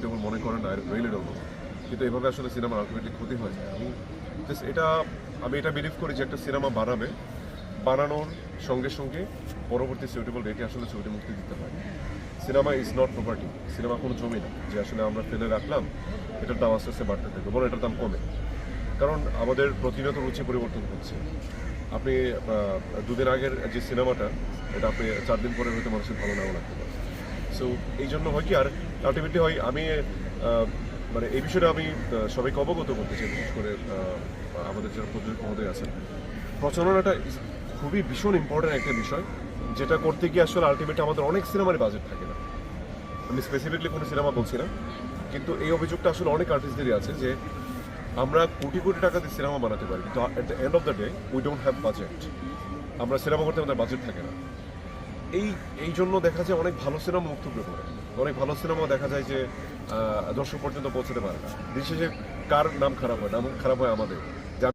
যেমন মনে করেন আই রিয়েলি ডোন্ট নো, কিন্তু এভাবে আসলে সিনেমার আলটিমেটলি ক্ষতি হয়ে যায়। আমি এটা বিলিভ করি যে একটা সিনেমা বানানোর সঙ্গে সঙ্গে পরবর্তী সুইটেবল ডেটে আসলে ছবিটি মুক্তি দিতে হয়। Cinema is not property, cinema কোনো জমি না যে আসলে আমরা ফেলে রাখলাম, এটার দাম আস্তে আস্তে বাড়তে থাকবে, বরং এটার দাম কমে। কারণ আমাদের প্রতিনিয়ত রুচি পরিবর্তন হচ্ছে। আপনি দুদিন আগের যে সিনেমাটা, এটা আপনি 4 দিন পরে হয়তো মানুষের ভালো নাও লাগতে পারে। সো এই জন্য হয় কি, আর আলটিমেটলি হয় আমি মানে এই বিষয়টা আমি সবাইকে অবগত করতে চাই, বিশেষ করে আমাদের যারা প্রযোজক মহোদয় আছেন। প্রচারণাটা খুবই ভীষণ ইম্পর্টেন্ট একটা বিষয়, যেটা করতে গিয়ে আসলে আলটিমেটলি আমাদের অনেক সিনেমারই বাজেট থাকে না। আমি স্পেসিফিকলি কোনো সিনেমা বলছি না, কিন্তু এই অভিযোগটা আসলে অনেক আর্টিস্টদেরই আছে যে আমরা কোটি কোটি টাকা দিয়ে সিনেমা বানাতে পারি, কিন্তু at the end of the day we don't have budget. আমরা সিনেমা করতে আমাদের বাজেট থাকে না। এই জন্য দেখা যায় অনেক ভালো সিনেমা মুখ থুবড়ে পড়ে, অনেক ভালো সিনেমাও দেখা যায় যে দর্শক পর্যন্ত পৌঁছাতে পারে না। বিশেষে কার নাম খারাপ হয়, নাম খারাপ হয় আমাদের।